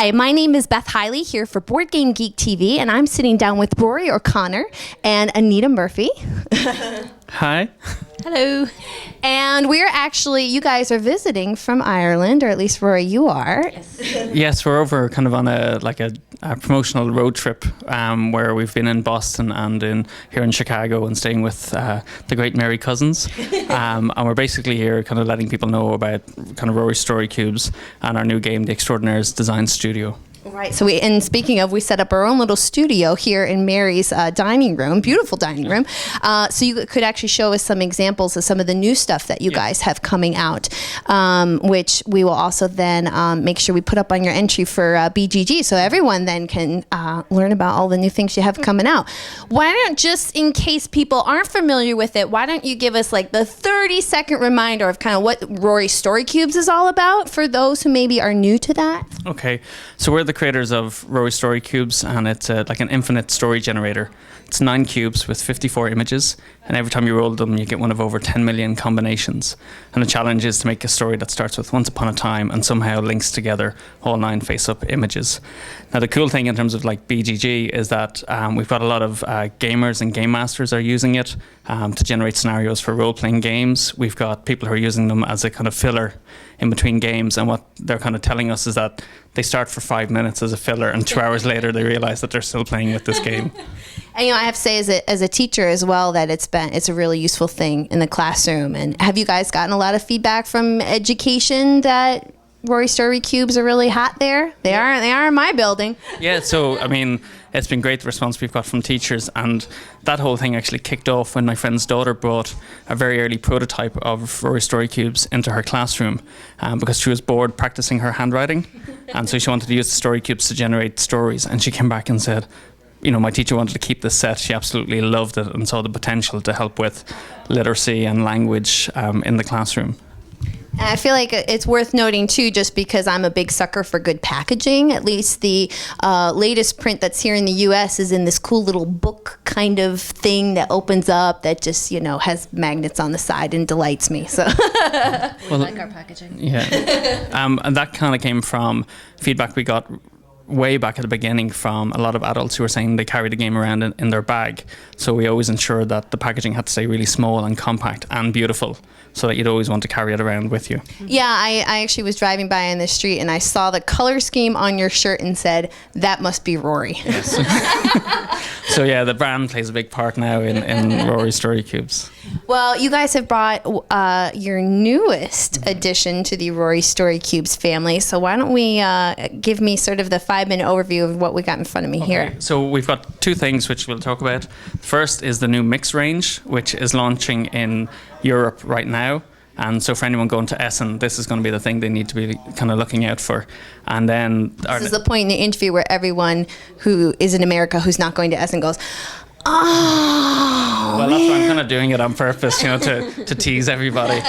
Hi, my name is Beth Heile here for BoardGameGeekTV, and I'm sitting down with Rory O'Connor and Anita Murphy. Hi. Hello. And we're actually, you guys are visiting from Ireland, or at least Rory, you are. Yes, we're over kind of on a promotional road trip where we've been in Boston and here in Chicago and staying with the great Mary Cousins. And we're basically here kind of letting people know about kind of Rory Story Cubes and our new game, the Extraordinaires Design Studio. Right. So speaking of, we set up our own little studio here in Mary's dining room, beautiful dining room. So you could actually show us some examples of some of the new stuff that you guys have coming out, which we will also then make sure we put up on your entry for BGG, so everyone then can learn about all the new things you have coming out. Why don't, just in case people aren't familiar with it, why don't you give us like the 30-second reminder of kind of what Rory Story Cubes is all about for those who maybe are new to that? Okay. So we're the creators of Rory Story Cubes, and it's like an infinite story generator. It's 9 cubes with 54 images, and every time you roll them, you get one of over 10 million combinations. And the challenge is to make a story that starts with once upon a time and somehow links together all 9 face-up images. Now, the cool thing in terms of like BGG is that we've got a lot of gamers and game masters are using it to generate scenarios for role-playing games. We've got people who are using them as a kind of filler in between games, and what they're kind of telling us is that they start for 5 minutes as a filler, and 2 hours later they realize that they're still playing with this game. And I have to say, as a teacher as well, that it's a really useful thing in the classroom. And have you guys gotten a lot of feedback from education that Rory Story Cubes are really hot there? They are in my building. Yeah, so I mean, it's been great, the response we've got from teachers, and that whole thing actually kicked off when my friend's daughter brought a very early prototype of Rory Story Cubes into her classroom because she was bored practicing her handwriting, and so she wanted to use the story cubes to generate stories, and she came back and said, you know, my teacher wanted to keep this set. She absolutely loved it and saw the potential to help with literacy and language in the classroom. And I feel like it's worth noting, too, just because I'm a big sucker for good packaging. At least the latest print that's here in the U.S. is in this cool little book kind of thing that opens up that just, you know, has magnets on the side and delights me. So we like our packaging. Yeah. And that kind of came from feedback we got way back at the beginning from a lot of adults who were saying they carry the game around in their bag. So we always ensured that the packaging had to stay really small and compact and beautiful so that you'd always want to carry it around with you. Yeah, I actually was driving by in the street and I saw the color scheme on your shirt and said, that must be Rory. Yes. So yeah, the brand plays a big part now in Rory Story Cubes. Well, you guys have brought your newest addition to the Rory Story Cubes family. So why don't we give me sort of the 5-minute overview of what we got in front of me here. So we've got 2 things which we'll talk about. First is the new mix range, which is launching in Europe right now. And so for anyone going to Essen, this is going to be the thing they need to be kind of looking out for. And then this is the point in the interview where everyone who is in America who's not going to Essen goes, oh, well, that's why I'm kind of doing it on purpose, you know, to tease everybody.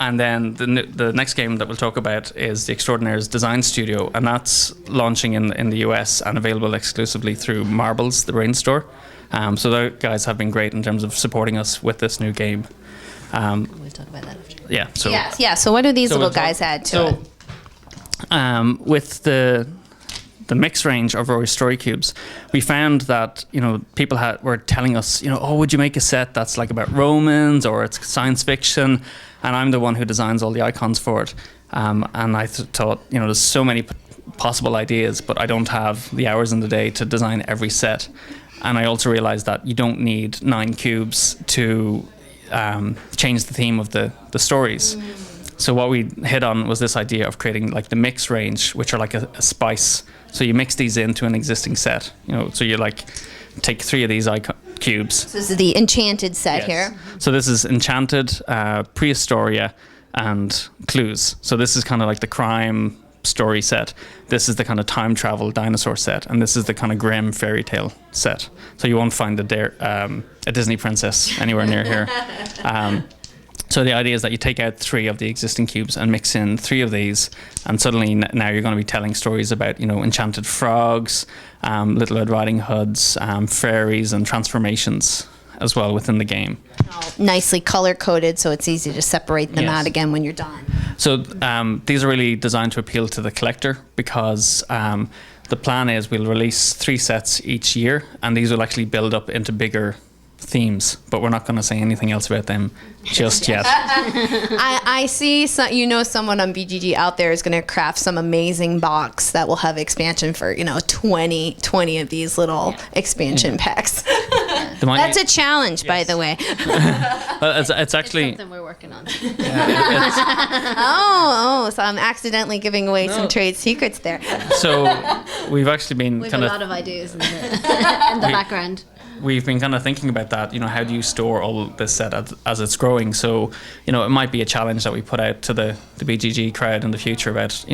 And then the next game that we'll talk about is the Extraordinaires Design Studio, and that's launching in the US and available exclusively through Marbles, the Brain Store. So the guys have been great in terms of supporting us with this new game. We'll talk about that after. Yeah. So yeah. So what do these little guys add to it? With the mix range of Rory Story Cubes, we found that, you know, people were telling us, you know, oh, would you make a set that's like about Romans or it's science fiction? And I'm the one who designs all the icons for it. And I thought, you know, there's so many possible ideas, but I don't have the hours in the day to design every set. And I also realized that you don't need 9 cubes to change the theme of the stories. So what we hit on was this idea of creating like the mix range, which are like a spice. So you mix these into an existing set, you know, so you like take 3 of these cubes. So this is the Enchanted set here. So this is Enchanted, Prehistoria, and Clues. So this is kind of like the crime story set. This is the kind of time travel dinosaur set, and this is the kind of grim fairy tale set. So you won't find a Disney princess anywhere near here. So the idea is that you take out 3 of the existing cubes and mix in 3 of these, and suddenly now you're going to be telling stories about, you know, enchanted frogs, Little Red Riding Hoods, fairies, and transformations. as well within the game. Nicely color coded, so it's easy to separate them Yes. out again when you're done. So these are really designed to appeal to the collector because the plan is we'll release 3 sets each year, and these will actually build up into bigger themes, but we're not going to say anything else about them just yet. I see someone on BGG out there is going to craft some amazing box that will have expansion for 20 of these little expansion packs. That's a challenge, by the way. Well, it's actually something we're working on. So I'm accidentally giving away some trade secrets there. so we've actually been We have kind a of lot of ideas in the background. we've been kind of thinking about that. How do you store all this set as it's growing? So it might be a challenge that we put out to the BGG crowd in the future about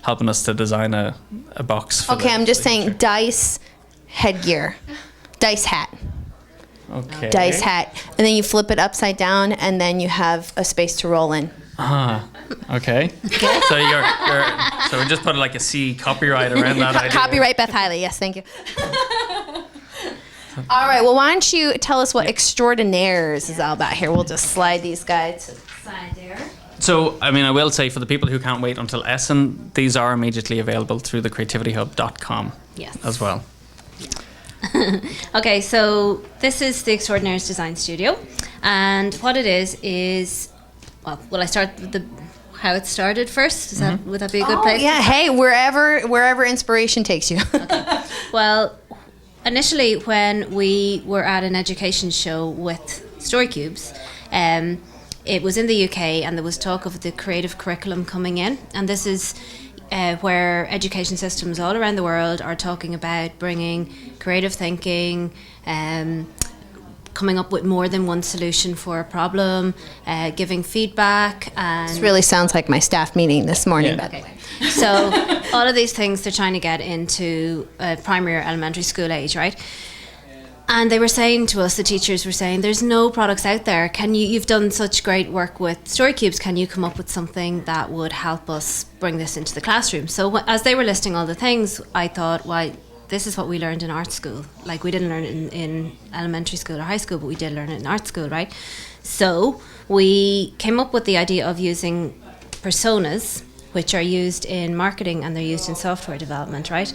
helping us to design a box. For I'm just saying dice headgear, dice hat. Okay. Dice hat, and then you flip it upside down, and then you have a space to roll in. Okay. So so we just put like a C copyright around that idea. Copyright Beth Heile. Yes, thank you. All right. Well, why don't you tell us what Extraordinaires is all about here? We'll just slide these guys to the side there. So, I will say for the people who can't wait until Essen, these are immediately available through the creativityhub.com as well. Okay, so this is the Extraordinaires Design Studio, and what it is well, will I start with how it started first? Would that be a good place? Yeah. Hey, wherever inspiration takes you. Well, initially when we were at an education show with Story Cubes, it was in the UK, and there was talk of the creative curriculum coming in, and this is where education systems all around the world are talking about bringing creative thinking, coming up with more than one solution for a problem, giving feedback. And This really sounds like my staff meeting this morning. Yeah. Okay. so all of these things they're trying to get into primary or elementary school age, right? And they were saying to us, the teachers were saying, there's no products out there. You've done such great work with Story Cubes, can you come up with something that would help us bring this into the classroom? So as they were listing all the things, I thought, why, this is what we learned in art school. Like, we didn't learn it in elementary school or high school, but we did learn it in art school, right? So we came up with the idea of using personas, which are used in marketing and they're used in software development, right?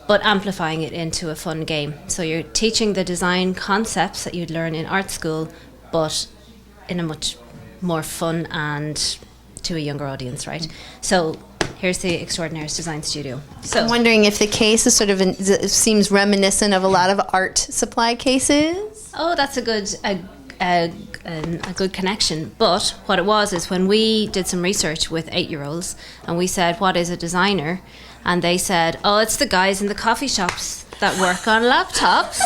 But amplifying it into a fun game. So you're teaching the design concepts that you'd learn in art school, but in a much more fun and to a younger audience, right? So here's the Extraordinaires Design Studio. So I'm wondering if the case is seems reminiscent of a lot of art supply cases. oh, that's a good connection. But what it was is when we did some research with 8-year-olds and we said, what is a designer? And they said, oh, it's the guys in the coffee shops that work on laptops.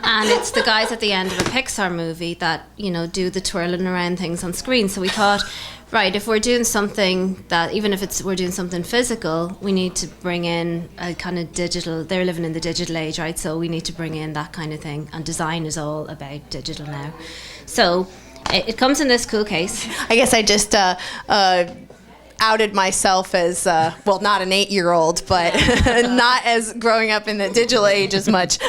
And it's the guys at the end of a Pixar movie that, do the twirling around things on screen. So we thought, right, if we're doing something that, even if we're doing something physical, we need to bring in a kind of digital, they're living in the digital age, right? So we need to bring in that kind of thing. And design is all about digital now. So it comes in this cool case. I guess I just outed myself as not an 8-year-old, but not as growing up in the digital age as much.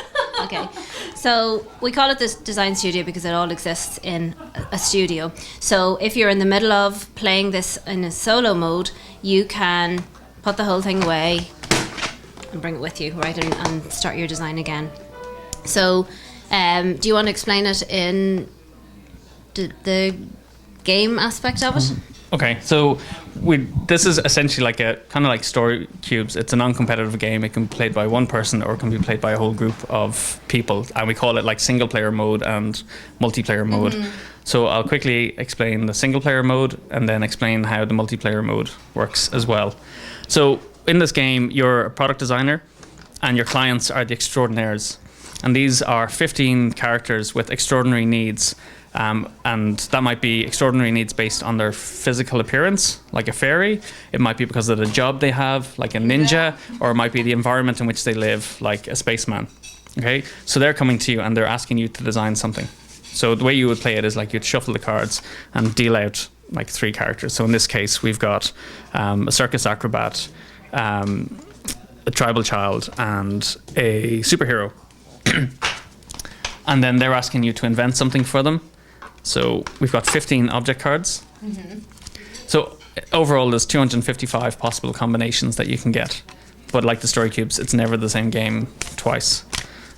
Okay, so we call it this design studio because it all exists in a studio. So if you're in the middle of playing this in a solo mode, you can put the whole thing away and bring it with you, right, and start your design again. So do you want to explain it in the game aspect of it? Okay, so this is essentially like a kind of like Story Cubes. It's a non-competitive game. It can be played by one person or it can be played by a whole group of people, and we call it like single player mode and multiplayer mode. So I'll quickly explain the single player mode and then explain how the multiplayer mode works as well. So in this game, you're a product designer and your clients are the Extraordinaires, and these are 15 characters with extraordinary needs. And that might be extraordinary needs based on their physical appearance, like a fairy. It might be because of the job they have, like a ninja, or it might be the environment in which they live, like a spaceman. Okay, so they're coming to you and they're asking you to design something. So the way you would play it is like you'd shuffle the cards and deal out like 3 characters. So in this case, we've got a circus acrobat, a tribal child, and a superhero. and then they're asking you to invent something for them. So we've got 15 object cards. So overall, there's 255 possible combinations that you can get. But like the story cubes, it's never the same game twice.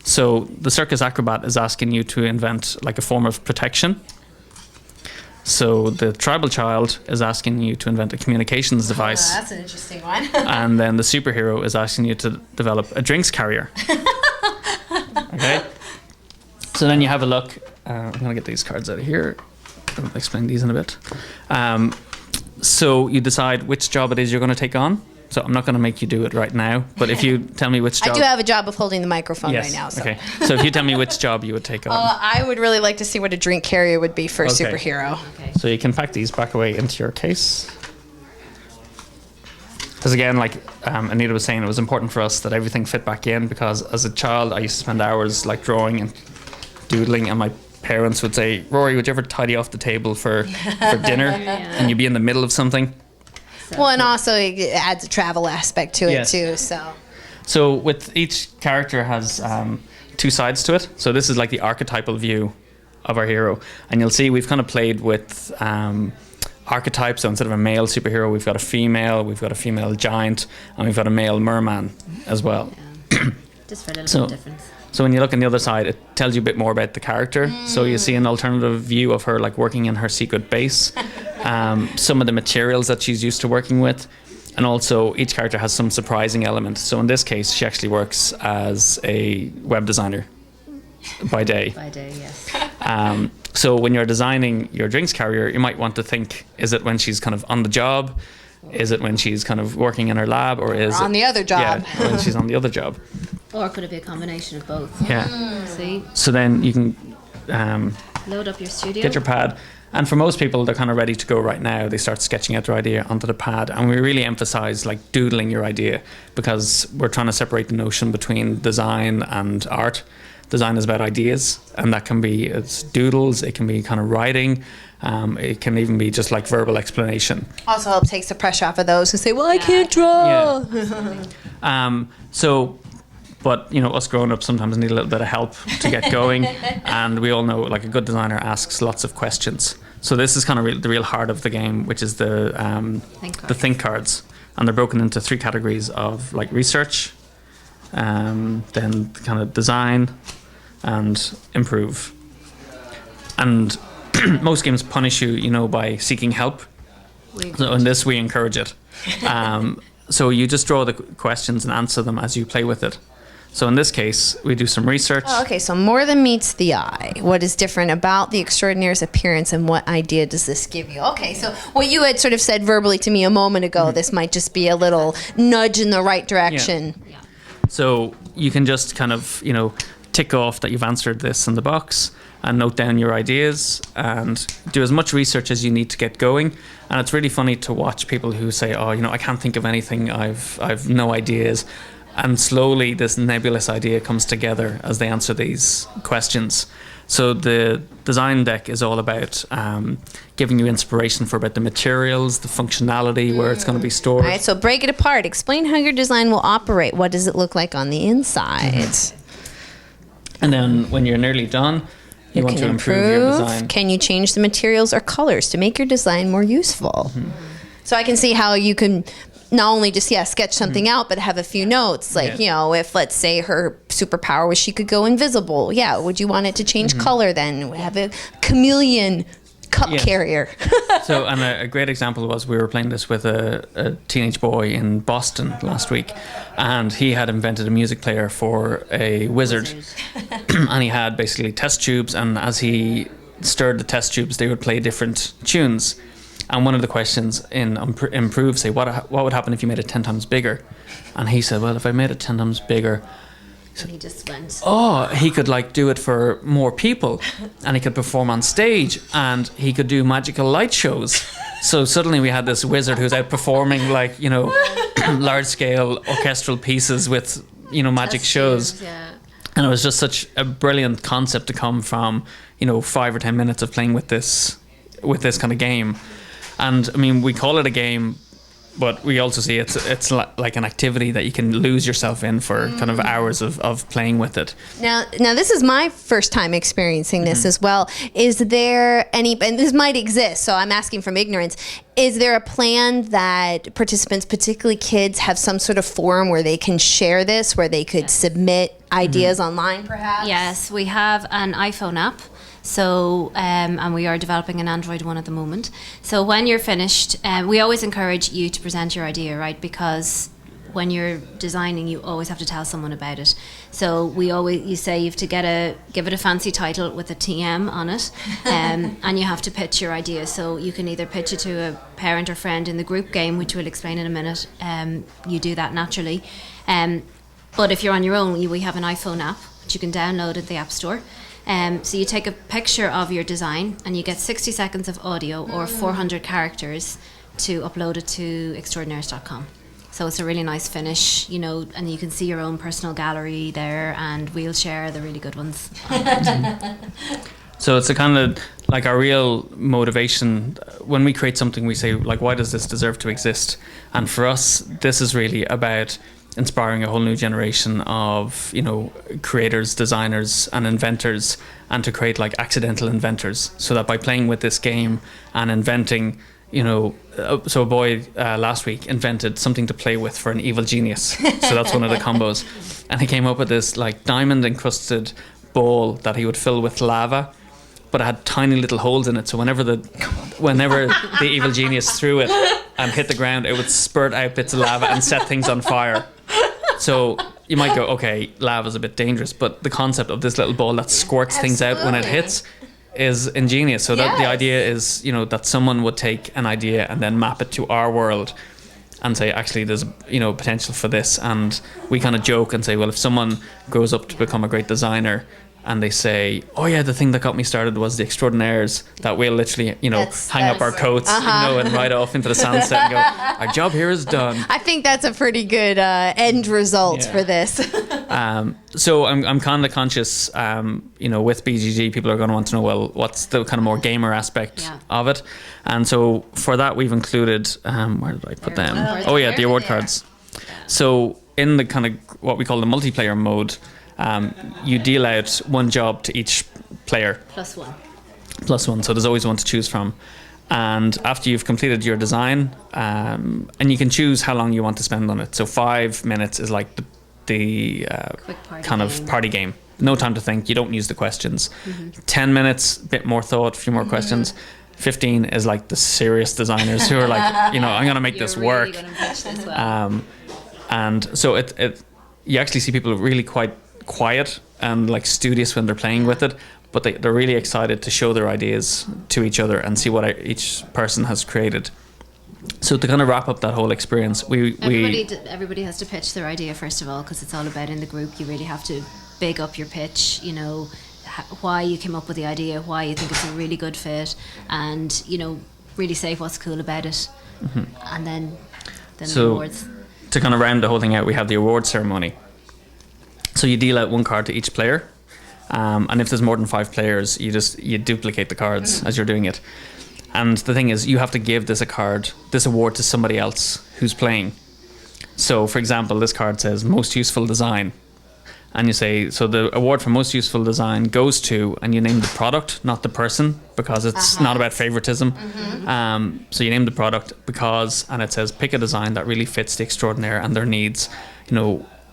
So the circus acrobat is asking you to invent like a form of protection. So the tribal child is asking you to invent a communications device. That's an interesting one. And then the superhero is asking you to develop a drinks carrier. Okay. So then you have a look. I'm going to get these cards out of here. I'll explain these in a bit. So you decide which job it is you're going to take on. So I'm not going to make you do it right now, but if you tell me which job... I do have a job of holding the microphone right now. So. Okay. So if you tell me which job you would take on. I would really like to see what a drink carrier would be for a Okay. superhero. Okay. So you can pack these back away into your case. Because again, like Anita was saying, it was important for us that everything fit back in, because as a child, I used to spend hours like drawing and doodling, and my parents would say, Rory, would you ever tidy off the table for dinner? And you'd be in the middle of something. Well, and also it adds a travel aspect to it Yes. too. So with each character has two sides to it. So this is like the archetypal view of our hero. And you'll see we've kind of played with archetypes. So instead of a male superhero, we've got a female giant, and we've got a male merman as well. Yeah. Just for a little bit of difference. So when you look on the other side, it tells you a bit more about the character. So you see an alternative view of her like working in her secret base, some of the materials that she's used to working with, and also each character has some surprising element. So in this case, she actually works as a web designer by day. By day, yes. So when you're designing your drinks carrier, you might want to think, is it when she's kind of on the job? Is it when she's kind of working in her lab? Or is on it, the other job. Yeah, when she's on the other job. Or could it be a combination of both? Yeah. See? So then you can Load up your studio. get your pad. And for most people, they're kind of ready to go right now. They start sketching out their idea onto the pad. And we really emphasize like doodling your idea, because we're trying to separate the notion between design and art. Design is about ideas, and that can be it's doodles, it can be kind of writing, it can even be just like verbal explanation. Also helps takes the pressure off of those who say, well, I can't draw. But you know, us grown up sometimes need a little bit of help to get going, and we all know like a good designer asks lots of questions. So this is kind of the real heart of the game, which is the think cards, and they're broken into 3 categories of like research, then kind of design, and improve. And most games punish you, you know, by seeking help. So in this, we encourage it. So you just draw the questions and answer them as you play with it. So in this case, we do some research. Oh, okay, so more than meets the eye. What is different about the Extraordinaires' appearance, and what idea does this give you? Okay, so what you had sort of said verbally to me a moment ago, this might just be a little nudge in the right direction. Yeah. So you can just kind of, you know, tick off that you've answered this in the box, and note down your ideas, and do as much research as you need to get going. And it's really funny to watch people who say, oh, you know, I can't think of anything, I've no ideas. And slowly this nebulous idea comes together as they answer these questions. So the design deck is all about giving you inspiration for about the materials, the functionality, where it's going to be stored. All right, so break it apart. Explain how your design will operate. What does it look like on the inside? And then when you're nearly done, you want to improve your design. Can you change the materials or colors to make your design more useful? So I can see how you can not only just sketch something out, but have a few notes. Like, you know, if let's say her superpower was she could go invisible. Yeah, would you want it to change color then? We have a chameleon cup carrier. So, and a great example was we were playing this with a teenage boy in Boston last week, and he had invented a music player for a wizard. And he had basically test tubes, and as he stirred the test tubes, they would play different tunes. And one of the questions in Improve say, what would happen if you made it 10 times bigger? And he said, well, if I made it 10 times bigger, And he just went. oh, he could like do it for more people, and he could perform on stage, and he could do magical light shows. So suddenly we had this wizard who's out performing like, you know, large scale orchestral pieces with, you know, magic shows. Yeah. And it was just such a brilliant concept to come from, you know, 5 or 10 minutes of playing with this kind of game. And I mean, we call it a game, But we also see it's like an activity that you can lose yourself in for kind of hours of playing with it. Now this is my first time experiencing this as well. Is there any, and this might exist, so I'm asking from ignorance, is there a plan that participants, particularly kids, have some sort of forum where they can share this, where they could submit ideas online perhaps? Yes, we have an iPhone app. So, and we are developing an Android one at the moment. So when you're finished, we always encourage you to present your idea, right? Because when you're designing, you always have to tell someone about it. So you say you have to give it a fancy title with a TM on it, and you have to pitch your idea. So you can either pitch it to a parent or friend in the group game, which we'll explain in a minute. You do that naturally. But if you're on your own, we have an iPhone app, which you can download at the App Store. So you take a picture of your design and you get 60 seconds of audio or 400 characters to upload it to extraordinaires.com. So it's a really nice finish, and you can see your own personal gallery there, and we'll share the really good ones. So it's a kind of like our real motivation. When we create something, we say, like, why does this deserve to exist? And for us, this is really about inspiring a whole new generation of creators, designers and inventors, and to create like accidental inventors, so that by playing with this game and inventing, so a boy last week invented something to play with for an evil genius. So that's one of the combos, and he came up with this like diamond encrusted ball that he would fill with lava, but it had tiny little holes in it, so whenever the evil genius threw it and hit the ground, it would spurt out bits of lava and set things on fire. So you might go, okay, lava's a bit dangerous, but the concept of this little ball that squirts things out when it hits is ingenious. So that the idea is, that someone would take an idea and then map it to our world and say, actually, there's potential for this. And we kind of joke and say, well, if someone grows up to become a great designer and they say, oh yeah, the thing that got me started was the Extraordinaires, that we'll literally, hang up our coats, and ride off into the sunset and go, our job here is done. I think that's a pretty good end result for this. So I'm kind of conscious, with BGG, people are going to want to know, well, what's the kind of more gamer aspect of it? And so for that, we've included, where did I put them? The award cards. So in the kind of what we call the multiplayer mode, you deal out one job to each player. Plus one. So there's always one to choose from. And after you've completed your design, and you can choose how long you want to spend on it. So 5 minutes is like the kind of party game. No time to think. You don't use the questions. 10 minutes, bit more thought, a few more questions. 15 is like the serious designers who are like, I'm going to make this work. Really gonna pitch this well. And so you actually see people really quite quiet and like studious when they're playing with it, but they're really excited to show their ideas to each other and see what each person has created. So to kind of wrap up that whole experience, everybody has to pitch their idea first of all, because it's all about in the group. You really have to big up your pitch, why you came up with the idea, why you think it's a really good fit, and really say what's cool about it. And then the awards. To kind of round the whole thing out, we have the award ceremony. So you deal out one card to each player, and if there's more than 5 players, you duplicate the cards as you're doing it. And the thing is, you have to give this award to somebody else who's playing. So, for example, this card says most useful design, and you say, so the award for most useful design goes to, and you name the product, not the person, because it's not about favoritism. So you name the product and it says pick a design that really fits the Extraordinaire and their needs.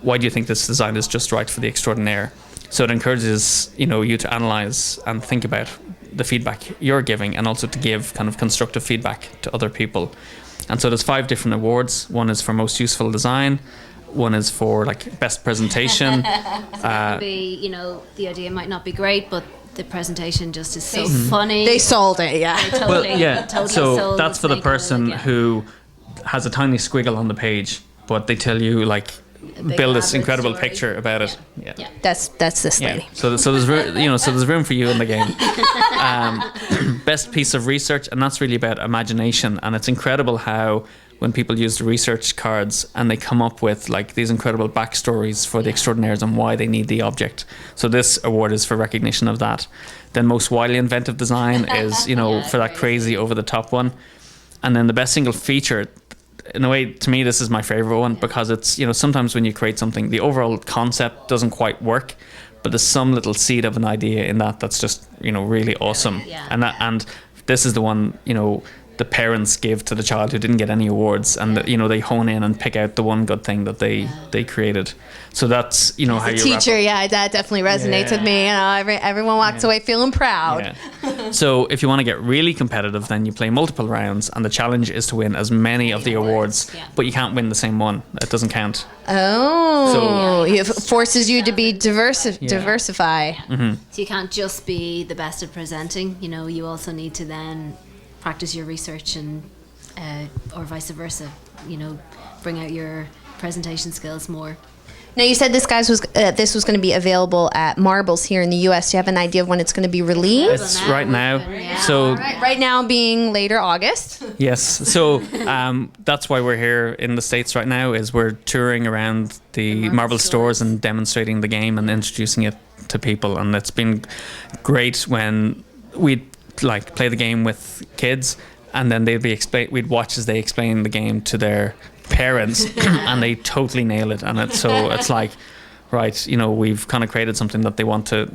Why do you think this design is just right for the Extraordinaire? So it encourages, you to analyze and think about the feedback you're giving, and also to give kind of constructive feedback to other people. And so there's 5 different awards. One is for most useful design. One is for like best presentation. Could be, the idea might not be great, but the presentation just is so funny. They sold it, yeah. Totally so sold that's for the person who has a tiny squiggle on the page, but they tell you like build this incredible picture about it. Yeah. That's this lady. So there's room for you in the game. Best piece of research, and that's really about imagination. And it's incredible how when people use the research cards and they come up with like these incredible backstories for the Extraordinaires and why they need the object. So this award is for recognition of that. Then most wildly inventive design is for that crazy over the top one. And then the best single feature, in a way, to me, this is my favorite one because it's, sometimes when you create something, the overall concept doesn't quite work, but there's some little seed of an idea in that's just, really awesome. Yeah. And this is the one, the parents give to the child who didn't get any awards, and they hone in and pick out the one good thing that they created. So that's how you teacher, yeah, that definitely resonates with me. Everyone walks away feeling proud. Yeah. So if you want to get really competitive, then you play multiple rounds, and the challenge is to win as many of the awards, but you can't win the same one. It doesn't count. Oh, it forces you to be diversify. Mm-hmm. So you can't just be the best at presenting. You also need to then practice your research and or vice versa. Bring out your presentation skills more. Now, you said this was going to be available at Marbles here in the U.S. Do you have an idea of when it's going to be released? It's right now. So right now being later August. Yes. So that's why we're here in the States right now. Is we're touring around the Marble stores and demonstrating the game and introducing it to people. And it's been great when we'd play the game with kids, and then we'd watch as they explain the game to their parents, and they totally nail it. And it's like, right, we've kind of created something that they want to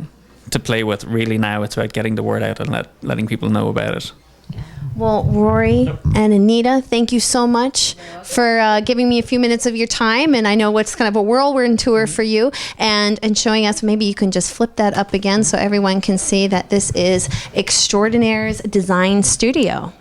play with. Really, now it's about getting the word out and letting people know about it. Well, Rory and Anita, thank you so much for giving me a few minutes of your time. And I know what's kind of a whirlwind tour for you, and showing us. Maybe you can just flip that up again so everyone can see that this is Extraordinaires Design Studio.